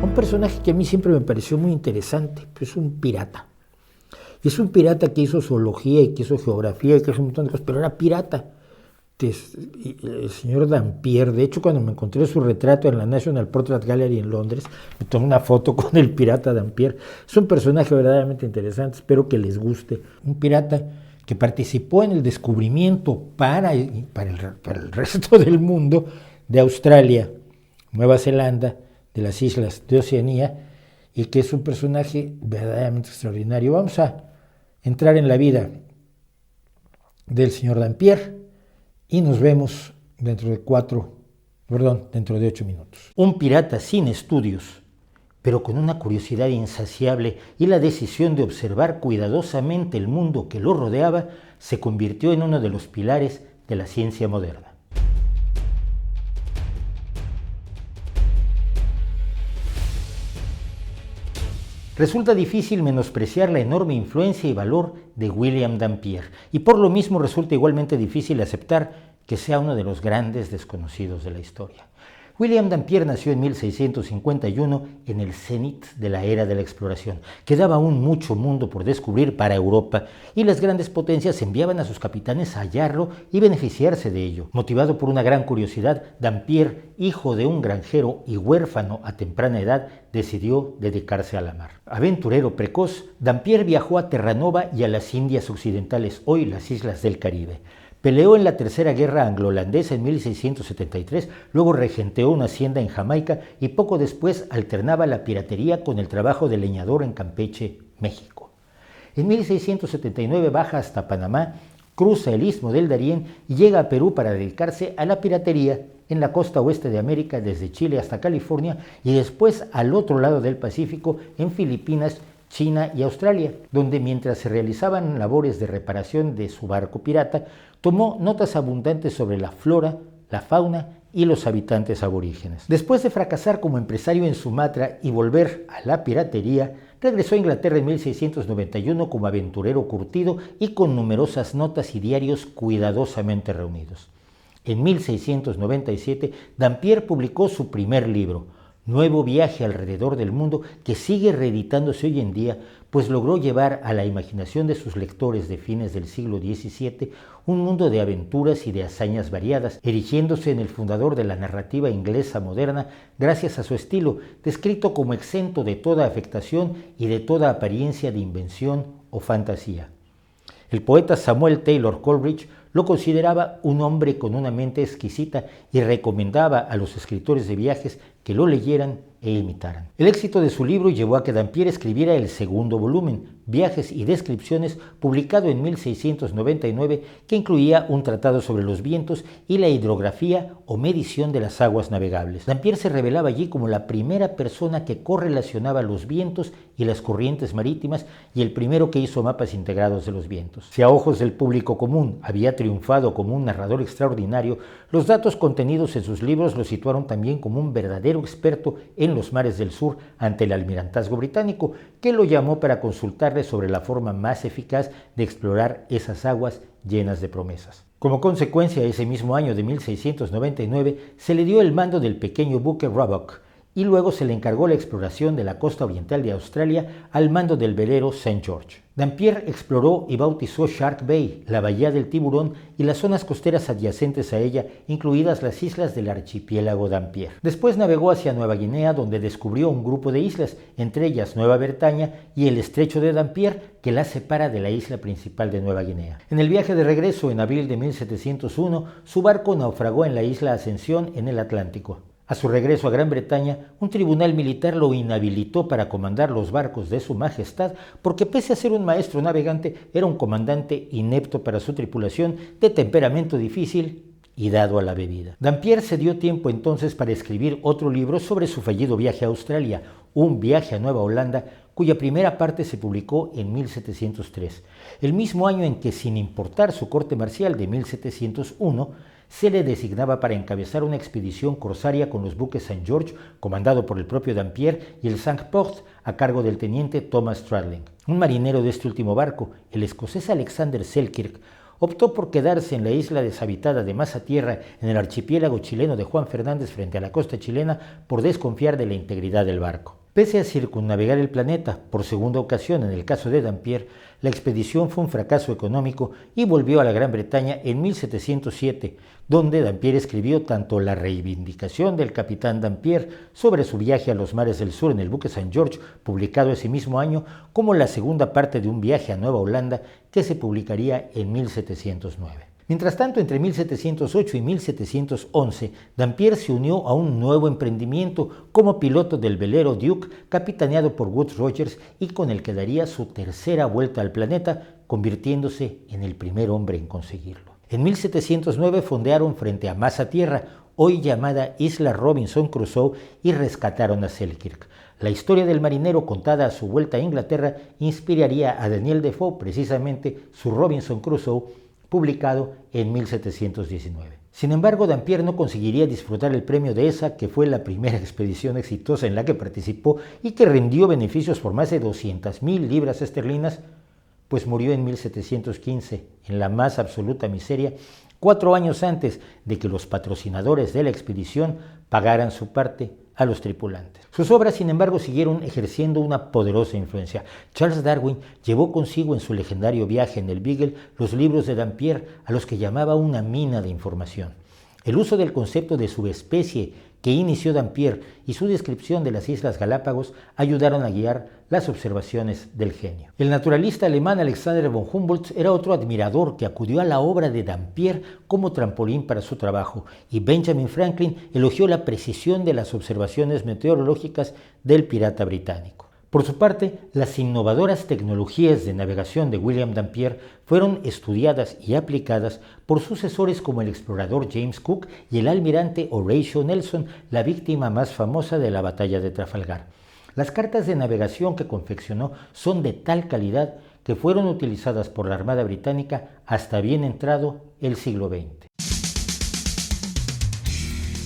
Un personaje que a mí siempre me pareció muy interesante, pues es un pirata. Es un pirata que hizo zoología y que hizo geografía y que hizo un montón de cosas, pero era pirata. El señor Dampier, de hecho, cuando me encontré su retrato en la National Portrait Gallery en Londres, me tomé una foto con el pirata Dampier. Es un personaje verdaderamente interesante, espero que les guste. Un pirata que participó en el descubrimiento para el resto del mundo de Australia, Nueva Zelanda, de las islas de Oceanía, y que es un personaje verdaderamente extraordinario. Vamos a entrar en la vida del señor Dampier y nos vemos dentro de 8 minutos. Un pirata sin estudios, pero con una curiosidad insaciable y la decisión de observar cuidadosamente el mundo que lo rodeaba, se convirtió en uno de los pilares de la ciencia moderna. Resulta difícil menospreciar la enorme influencia y valor de William Dampier, y por lo mismo resulta igualmente difícil aceptar que sea uno de los grandes desconocidos de la historia. William Dampier nació en 1651 en el cenit de la era de la exploración. Quedaba aún mucho mundo por descubrir para Europa y las grandes potencias enviaban a sus capitanes a hallarlo y beneficiarse de ello. Motivado por una gran curiosidad, Dampier, hijo de un granjero y huérfano a temprana edad, decidió dedicarse a la mar. Aventurero precoz, Dampier viajó a Terranova y a las Indias Occidentales, hoy las islas del Caribe. Peleó en la Tercera Guerra Anglo-Holandesa en 1673, luego regenteó una hacienda en Jamaica y poco después alternaba la piratería con el trabajo de leñador en Campeche, México. En 1679 baja hasta Panamá, cruza el istmo del Darién y llega a Perú para dedicarse a la piratería en la costa oeste de América, desde Chile hasta California, y después al otro lado del Pacífico, en Filipinas, China y Australia, donde mientras se realizaban labores de reparación de su barco pirata, tomó notas abundantes sobre la flora, la fauna y los habitantes aborígenes. Después de fracasar como empresario en Sumatra y volver a la piratería, regresó a Inglaterra en 1691 como aventurero curtido y con numerosas notas y diarios cuidadosamente reunidos. En 1697, Dampier publicó su primer libro, Nuevo viaje alrededor del mundo, que sigue reeditándose hoy en día, pues logró llevar a la imaginación de sus lectores de fines del siglo XVII un mundo de aventuras y de hazañas variadas, erigiéndose en el fundador de la narrativa inglesa moderna gracias a su estilo, descrito como exento de toda afectación y de toda apariencia de invención o fantasía. El poeta Samuel Taylor Coleridge lo consideraba un hombre con una mente exquisita y recomendaba a los escritores de viajes que lo leyeran e imitaran. El éxito de su libro llevó a que Dampier escribiera el segundo volumen, Viajes y Descripciones, publicado en 1699, que incluía un tratado sobre los vientos y la hidrografía o medición de las aguas navegables. Dampier se revelaba allí como la primera persona que correlacionaba los vientos y las corrientes marítimas y el primero que hizo mapas integrados de los vientos. Si a ojos del público común había triunfado como un narrador extraordinario, los datos contenidos en sus libros lo situaron también como un verdadero experto en los mares del sur ante el almirantazgo británico, que lo llamó para consultarle sobre la forma más eficaz de explorar esas aguas llenas de promesas. Como consecuencia, ese mismo año de 1699 se le dio el mando del pequeño buque Roebuck y luego se le encargó la exploración de la costa oriental de Australia al mando del velero St. George. Dampier exploró y bautizó Shark Bay, la bahía del Tiburón y las zonas costeras adyacentes a ella, incluidas las islas del archipiélago Dampier. Después navegó hacia Nueva Guinea, donde descubrió un grupo de islas, entre ellas Nueva Bretaña y el estrecho de Dampier, que la separa de la isla principal de Nueva Guinea. En el viaje de regreso, en abril de 1701, su barco naufragó en la isla Ascensión, en el Atlántico. A su regreso a Gran Bretaña, un tribunal militar lo inhabilitó para comandar los barcos de su majestad porque, pese a ser un maestro navegante, era un comandante inepto para su tripulación, de temperamento difícil y dado a la bebida. Dampier se dio tiempo entonces para escribir otro libro sobre su fallido viaje a Australia, un viaje a Nueva Holanda, cuya primera parte se publicó en 1703, el mismo año en que, sin importar su corte marcial de 1701, se le designaba para encabezar una expedición corsaria con los buques St. George, comandado por el propio Dampier, y el Cinque-Ports, a cargo del teniente Thomas Stradling. Un marinero de este último barco, el escocés Alexander Selkirk, Optó por quedarse en la isla deshabitada de Mazatierra, en el archipiélago chileno de Juan Fernández frente a la costa chilena, por desconfiar de la integridad del barco. Pese a circunnavegar el planeta por segunda ocasión en el caso de Dampier, la expedición fue un fracaso económico y volvió a la Gran Bretaña en 1707, donde Dampier escribió tanto la reivindicación del capitán Dampier sobre su viaje a los mares del sur en el buque St. George, publicado ese mismo año, como la segunda parte de un viaje a Nueva Holanda que se publicaría en 1709. Mientras tanto, entre 1708 y 1711, Dampier se unió a un nuevo emprendimiento como piloto del velero Duke, capitaneado por Woodes Rogers y con el que daría su tercera vuelta al planeta, convirtiéndose en el primer hombre en conseguirlo. En 1709 fondearon frente a Mazatierra, hoy llamada Isla Robinson Crusoe, y rescataron a Selkirk. La historia del marinero contada a su vuelta a Inglaterra inspiraría a Daniel Defoe, precisamente su Robinson Crusoe, publicado en 1719. Sin embargo, Dampier no conseguiría disfrutar el premio Dehesa, que fue la primera expedición exitosa en la que participó y que rindió beneficios por más de 200,000 libras esterlinas, pues murió en 1715, en la más absoluta miseria, 4 años antes de que los patrocinadores de la expedición pagaran su parte a los tripulantes. Sus obras, sin embargo, siguieron ejerciendo una poderosa influencia. Charles Darwin llevó consigo en su legendario viaje en el Beagle los libros de Dampier, a los que llamaba una mina de información. El uso del concepto de subespecie que inició Dampier y su descripción de las Islas Galápagos ayudaron a guiar las observaciones del genio. El naturalista alemán Alexander von Humboldt era otro admirador que acudió a la obra de Dampier como trampolín para su trabajo, y Benjamin Franklin elogió la precisión de las observaciones meteorológicas del pirata británico. Por su parte, las innovadoras tecnologías de navegación de William Dampier fueron estudiadas y aplicadas por sucesores como el explorador James Cook y el almirante Horatio Nelson, la víctima más famosa de la batalla de Trafalgar. Las cartas de navegación que confeccionó son de tal calidad que fueron utilizadas por la Armada Británica hasta bien entrado el siglo XX.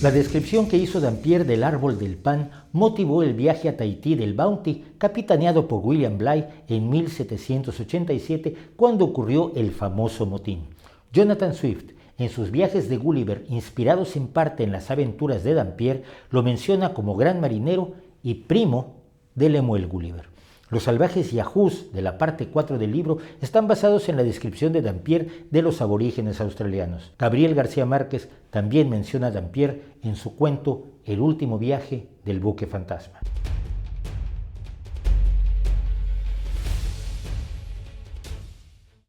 La descripción que hizo Dampier del árbol del pan motivó el viaje a Tahití del Bounty, capitaneado por William Bligh en 1787, cuando ocurrió el famoso motín. Jonathan Swift, en sus viajes de Gulliver, inspirados en parte en las aventuras de Dampier, lo menciona como gran marinero y primo de Lemuel Gulliver. Los salvajes yahoos de la parte 4 del libro están basados en la descripción de Dampier de los aborígenes australianos. Gabriel García Márquez también menciona a Dampier en su cuento El último viaje del buque fantasma.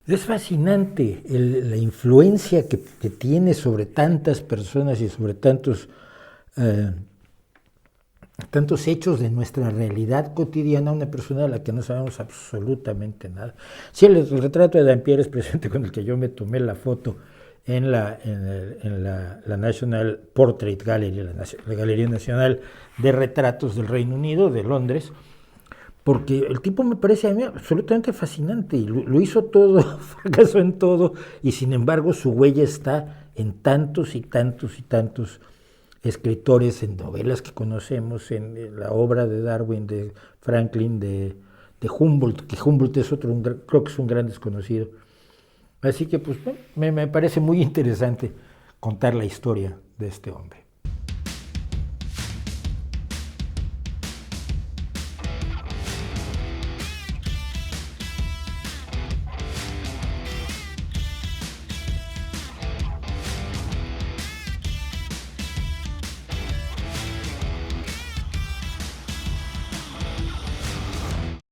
Es fascinante la influencia que tiene sobre tantas personas y sobre tantos hechos de nuestra realidad cotidiana, una persona de la que no sabemos absolutamente nada. Sí, el retrato de Dampier es presente con el que yo me tomé la foto en la National Portrait Gallery, la Galería Nacional de Retratos del Reino Unido, de Londres, porque el tipo me parece a mí absolutamente fascinante y lo hizo todo, fracasó en todo, y sin embargo su huella está en tantos y tantos y tantos escritores, en novelas que conocemos, en la obra de Darwin, de Franklin, de Humboldt, que Humboldt es otro, creo que es un gran desconocido. Así que pues me parece muy interesante contar la historia de este hombre.